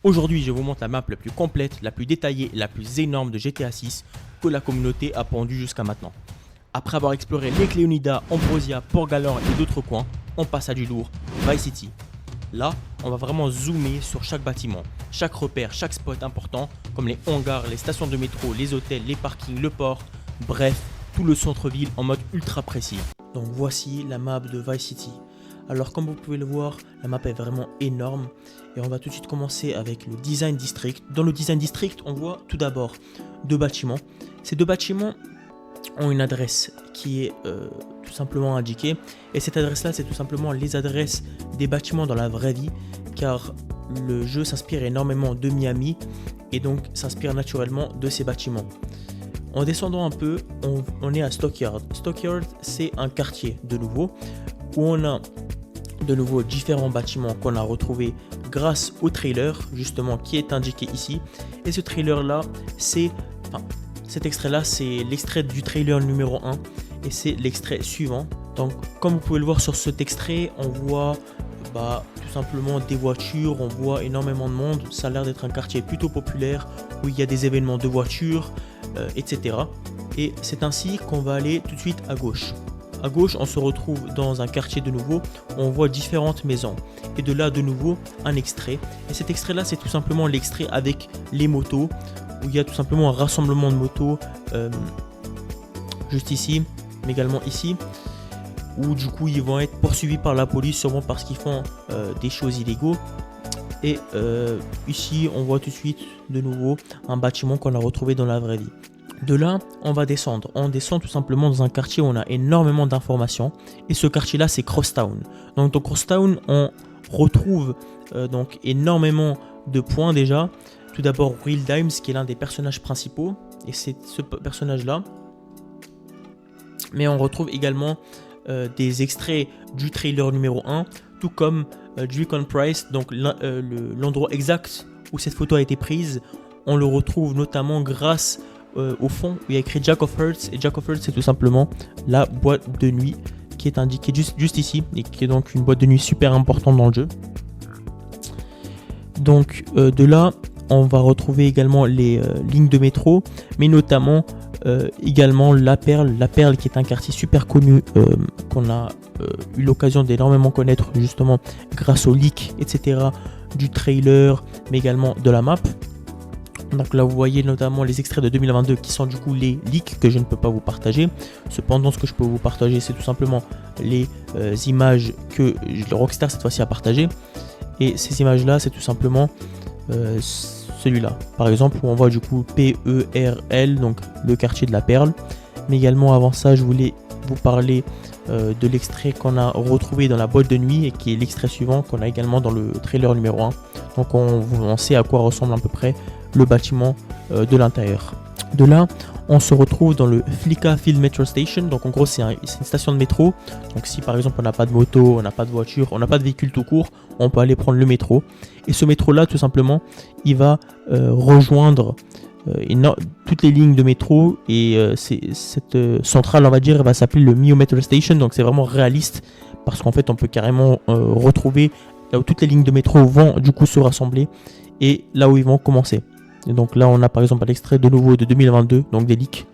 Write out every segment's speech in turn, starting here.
Aujourd'hui, je vous montre la map la plus complète, la plus détaillée et la plus énorme de GTA 6 que la communauté a pondue jusqu'à maintenant. Après avoir exploré Lake Leonida, Ambrosia, Port-Galant et d'autres coins, on passe à du lourd, Vice City. Là, on va vraiment zoomer sur chaque bâtiment, chaque repère, chaque spot important, comme les hangars, les stations de métro, les hôtels, les parkings, le port, bref, tout le centre-ville en mode ultra précis. Donc voici la map de Vice City. Alors comme vous pouvez le voir, la map est vraiment énorme et on va tout de suite commencer avec le Design District. Dans le Design District, on voit tout d'abord deux bâtiments. Ces deux bâtiments ont une adresse qui est tout simplement indiquée, et cette adresse là c'est tout simplement les adresses des bâtiments dans la vraie vie, car le jeu s'inspire énormément de Miami et donc s'inspire naturellement de ces bâtiments. En descendant un peu, on est à Stockyard. Stockyard, c'est un quartier de nouveau où on a de nouveau différents bâtiments qu'on a retrouvés grâce au trailer justement qui est indiqué ici. Et ce trailer là, cet extrait là, c'est l'extrait du trailer numéro 1 et c'est l'extrait suivant. Donc comme vous pouvez le voir sur cet extrait, on voit tout simplement des voitures, on voit énormément de monde. Ça a l'air d'être un quartier plutôt populaire où il y a des événements de voitures, etc. Et c'est ainsi qu'on va aller tout de suite à gauche. À gauche, on se retrouve dans un quartier de nouveau, on voit différentes maisons. Et de là, de nouveau, un extrait. Et cet extrait-là, c'est tout simplement l'extrait avec les motos, où il y a tout simplement un rassemblement de motos, juste ici, mais également ici, où du coup, ils vont être poursuivis par la police, sûrement parce qu'ils font des choses illégaux. Et ici, on voit tout de suite, de nouveau, un bâtiment qu'on a retrouvé dans la vraie vie. De là, on va descendre. On descend tout simplement dans un quartier où on a énormément d'informations. Et ce quartier-là, c'est Crosstown. Donc dans Crosstown, on retrouve donc énormément de points déjà. Tout d'abord, Real Dimes, qui est l'un des personnages principaux. Et c'est ce personnage-là. Mais on retrouve également des extraits du trailer numéro 1. Tout comme Dricon Price, donc l'endroit exact où cette photo a été prise. On le retrouve notamment grâce au fond où il y a écrit Jack of Hearts, et Jack of Hearts c'est tout simplement la boîte de nuit qui est indiquée juste ici et qui est donc une boîte de nuit super importante dans le jeu. Donc de là on va retrouver également les lignes de métro, mais notamment également la Perle qui est un quartier super connu qu'on a eu l'occasion d'énormément connaître justement grâce aux leaks etc du trailer mais également de la map. Donc là vous voyez notamment les extraits de 2022 qui sont du coup les leaks que je ne peux pas vous partager. Cependant ce que je peux vous partager c'est tout simplement les images que Rockstar cette fois-ci a partagées. Et ces images là c'est tout simplement celui-là par exemple où on voit du coup PERL, donc le quartier de la Perle. Mais également avant ça je voulais vous parler de l'extrait qu'on a retrouvé dans la boîte de nuit et qui est l'extrait suivant qu'on a également dans le trailer numéro 1. Donc on sait à quoi ressemble à peu près le bâtiment de l'intérieur. De là, on se retrouve dans le Flicka Field Metro Station. Donc en gros, c'est une station de métro. Donc si par exemple on n'a pas de moto, on n'a pas de voiture, on n'a pas de véhicule tout court, on peut aller prendre le métro. Et ce métro-là, tout simplement, il va rejoindre toutes les lignes de métro. Et cette centrale, on va dire, va s'appeler le Mio Metro Station. Donc c'est vraiment réaliste parce qu'en fait, on peut carrément retrouver là où toutes les lignes de métro vont du coup se rassembler et là où ils vont commencer. Et donc là on a par exemple l'extrait de nouveau de 2022, donc des leaks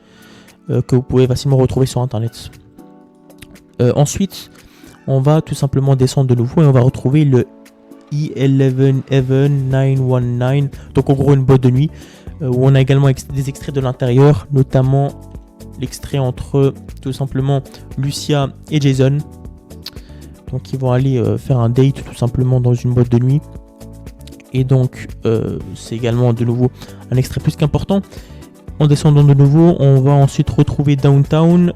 que vous pouvez facilement retrouver sur internet. Ensuite on va tout simplement descendre de nouveau et on va retrouver le E11 Even 919, donc en gros une boîte de nuit où on a également des extraits de l'intérieur, notamment l'extrait entre tout simplement Lucia et Jason. Donc ils vont aller faire un date tout simplement dans une boîte de nuit. Et donc c'est également de nouveau un extrait plus qu'important. En descendant de nouveau, on va ensuite retrouver Downtown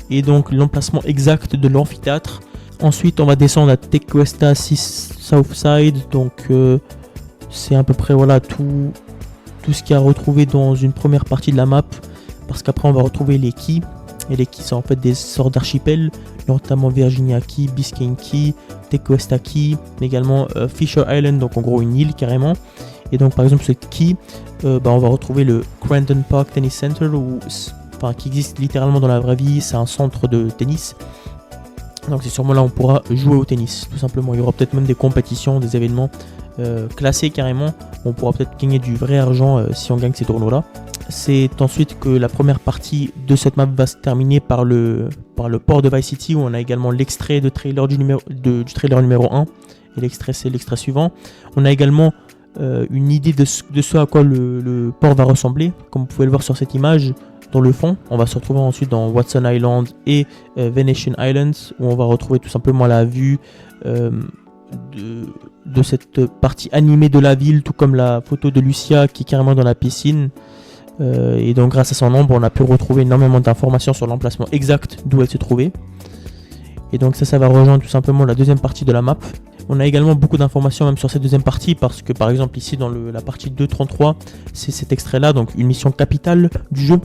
et donc l'emplacement exact de l'amphithéâtre. Ensuite on va descendre à Tequesta Southside. Donc c'est à peu près voilà tout ce qu'il y a retrouvé dans une première partie de la map. Parce qu'après on va retrouver les keys. Et les keys sont en fait des sortes d'archipels, notamment Virginia Key, Biscayne Key, Tequesta Key, mais également Fisher Island, donc en gros une île carrément. Et donc par exemple ce key, on va retrouver le Crandon Park Tennis Center, qui existe littéralement dans la vraie vie, c'est un centre de tennis. Donc c'est sûrement là où on pourra jouer au tennis, tout simplement. Il y aura peut-être même des compétitions, des événements classés carrément. On pourra peut-être gagner du vrai argent si on gagne ces tournois là. C'est ensuite que la première partie de cette map va se terminer par le port de Vice City, où on a également l'extrait de trailer du trailer numéro 1. Et l'extrait, c'est l'extrait suivant. On a également une idée de ce à quoi le port va ressembler. Comme vous pouvez le voir sur cette image, dans le fond, on va se retrouver ensuite dans Watson Island et Venetian Islands, où on va retrouver tout simplement la vue de cette partie animée de la ville, tout comme la photo de Lucia qui est carrément dans la piscine. Et donc grâce à son ombre, on a pu retrouver énormément d'informations sur l'emplacement exact d'où elle se trouvait. Et donc ça va rejoindre tout simplement la deuxième partie de la map. On a également beaucoup d'informations même sur cette deuxième partie, parce que par exemple ici dans la partie 2.33, c'est cet extrait là, donc une mission capitale du jeu,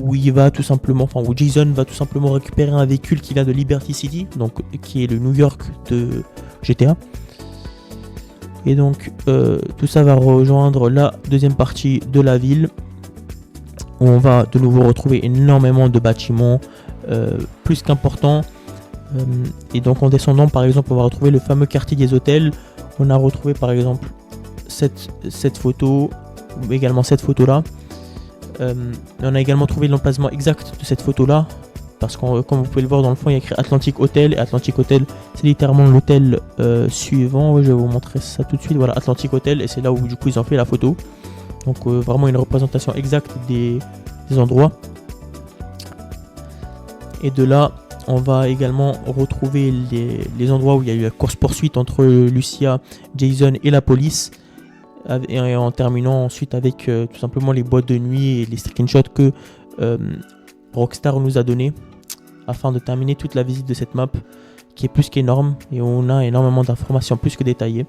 où où Jason va tout simplement récupérer un véhicule qu'il a de Liberty City, donc qui est le New York de GTA. Et donc tout ça va rejoindre la deuxième partie de la ville, où on va de nouveau retrouver énormément de bâtiments plus qu'importants. Et donc en descendant, par exemple, on va retrouver le fameux quartier des hôtels. On a retrouvé par exemple cette photo, ou également cette photo là. On a également trouvé l'emplacement exact de cette photo là, parce que comme vous pouvez le voir dans le fond, il y a écrit Atlantic Hotel, et Atlantic Hotel c'est littéralement l'hôtel suivant. Je vais vous montrer ça tout de suite. Voilà, Atlantic Hotel, et c'est là où du coup ils ont fait la photo. Donc vraiment une représentation exacte des endroits. Et de là, on va également retrouver les endroits où il y a eu la course-poursuite entre Lucia, Jason et la police. Et en terminant ensuite avec tout simplement les boîtes de nuit et les screenshots que Rockstar nous a donné, afin de terminer toute la visite de cette map, qui est plus qu'énorme, et on a énormément d'informations plus que détaillées.